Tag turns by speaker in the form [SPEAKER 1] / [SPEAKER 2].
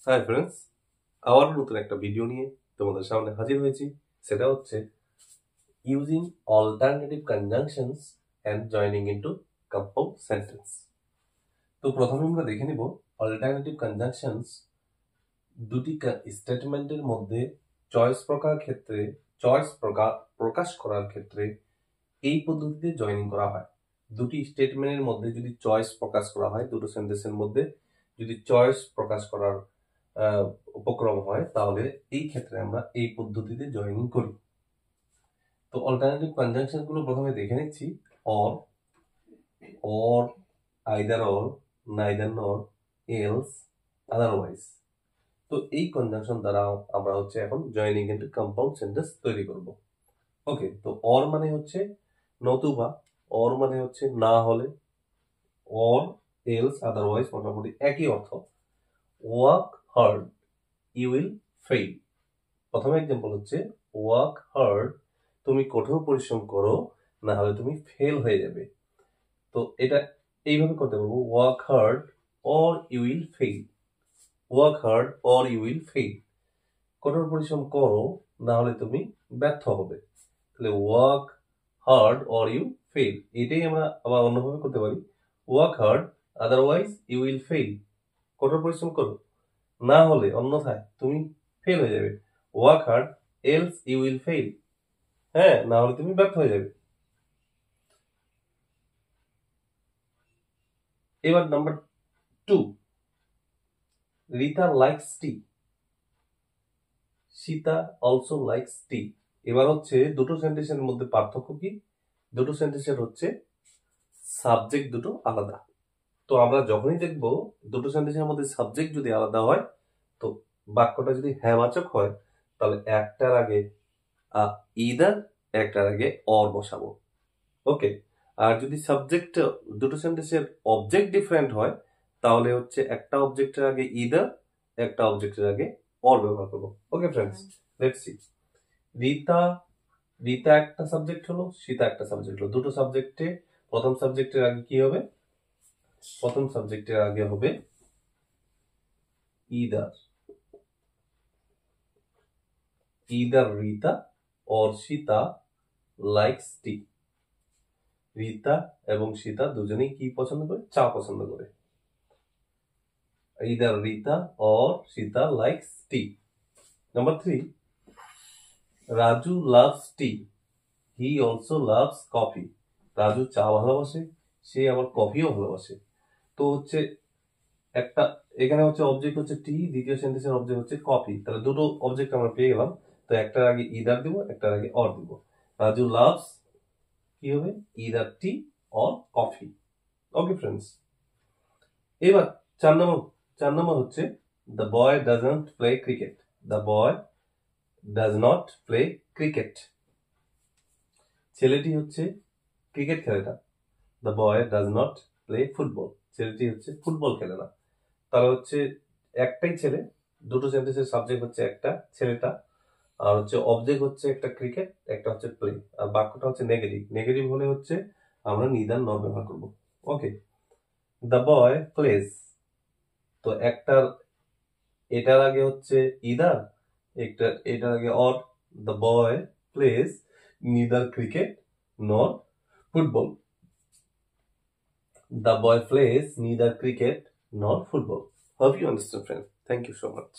[SPEAKER 1] Hi friends, আবার নতুন একটা ভিডিও নিয়ে তোমাদের সামনে হাজির হয়েছি। সেটা হচ্ছে using alternative conjunctions and joining into compound sentence. তো প্রথমে আমরা দেখে নিব অল্টারনেটিভ কনজাংশনস। দুটি স্টেটমেন্টের মধ্যে চয়েস প্রকাশ করার ক্ষেত্রে এই পদ্ধতিতে জয়নিং করা হয়। দুটি স্টেটমেন্টের মধ্যে যদি চয়েস প্রকাশ করা হয়, দুটো সেন্টেন্সের মধ্যে যদি চয়েস প্রকাশ করার উপক্রম হয়, তাহলে এই ক্ষেত্রে আমরা এই পদ্ধতিতে জয়নিং করি। তো অল্টারনেটিভ কনজাংশন গুলো প্রথমে দেখে নিচ্ছি। অর, আইদার অর, নাইদার নর, এলস, আদারওয়াইজ। তো এই কনজাংশন দ্বারা আমরা এখন জয়নিং ইনটু কম্পাউন্ড সেন্টেন্স তৈরি করব। ওকে, তো অর মানে হচ্ছে নতুবা, অর মানে হচ্ছে না হলে, অর, এলস, আদারওয়াইজ মোটামুটি একই অর্থ। Work hard, you will fail. প্রথম এক্সাম্পল হচ্ছে ওয়ার্ক হার্ড, তুমি কঠোর পরিশ্রম করো, না হলে তুমি ফেল হয়ে যাবে। তো এটা এইভাবে করতে পারবো, work hard or you will fail. Work hard or you will fail, কঠোর পরিশ্রম করো না হলে তুমি ব্যর্থ হবে। তাহলে work hard or you fail, এটাই আমরা আবার অন্যভাবে করতে পারি। Work hard otherwise you will fail, কঠোর পরিশ্রম করো না হলে অন্যথায় তুমি ফেল হয়ে যাবে। Work hard else you will fail, হ্যাঁ, না হলে তুমি ব্যর্থ হয়ে যাবে। এবার number 2, Rita likes tea, Sita also likes tea. এবার হচ্ছে দুটো সেন্টেন্সের মধ্যে পার্থক্য কি? দুটো সেন্টেন্সের হচ্ছে সাবজেক্ট দুটো আলাদা। তো আমরা যখনই দেখব দুটো সেন্টেন্সের মধ্যে সাবজেক্ট যদি আলাদা হয়, তো বাক্যটা যদি হ্যাঁবাচক হয়, তাহলে একটার আগে ইদার, একটার আগে অর বসাবো। ওকে, আর যদি সাবজেক্ট দুটো সেন্টেন্সের অবজেক্ট ডিফারেন্ট হয়, তাহলে হচ্ছে একটা অবজেক্টের আগে ইদার, একটা অবজেক্টের আগে অর ব্যবহার করবো। Okay friends, let's see. Rita একটা সাবজেক্ট হলো, সীতা একটা সাবজেক্ট হলো। দুটো সাবজেক্টে প্রথম সাবজেক্টের আগে কি হবে? প্রথম সাবজেক্টের আগে হবে either, either Rita or Sita likes tea. Rita এবং সীতা দুজনেই কি পছন্দ করে? চা পছন্দ করে। Either Rita or Sita likes tea. Number 3, Raju loves tea, he also loves coffee. Raju চা ভালোবাসে, সে আবার কফিও ভালোবাসে। তো হচ্ছে একটা এখানে হচ্ছে অবজেক্ট হচ্ছে টি, দ্বিতীয় সেন্টেন্সের অবজেক্ট হচ্ছে কফি। তাহলে দুটো অবজেক্ট আমরা পেয়ে গেলাম। তো একটার আগে ইদার দিব, একটার আগে অর দিব। রাজু লাভস কি হবে? Either tea or coffee. Okay friends, এবার 4 নম্বর হচ্ছে the boy doesn't play cricket. The boy does not play cricket, ছেলেটি হচ্ছে ক্রিকেট খেলে না। The boy does not play football, ছেলেটি হচ্ছে ফুটবল খেলে না। তাহলে হচ্ছে একটাই ছেলে, দুটো সেন্টেন্সের সাবজেক্ট হচ্ছে একটা, ছেলেটা, আর হচ্ছে অবজেক্ট হচ্ছে একটা ক্রিকেট, একটা হচ্ছে প্লে, আর বাক্যটা হচ্ছে নেগেটিভ। নেগেটিভ হলে হচ্ছে আমরা নিদান নট ব্যবহার করবো। ওকে, দ্য বয় প্লেজ, তো এটার আগে হচ্ছে ইদার, এটার আগে or. The boy plays neither cricket nor football. The boy plays neither cricket nor football. Hope you understand, friends. Thank you so much.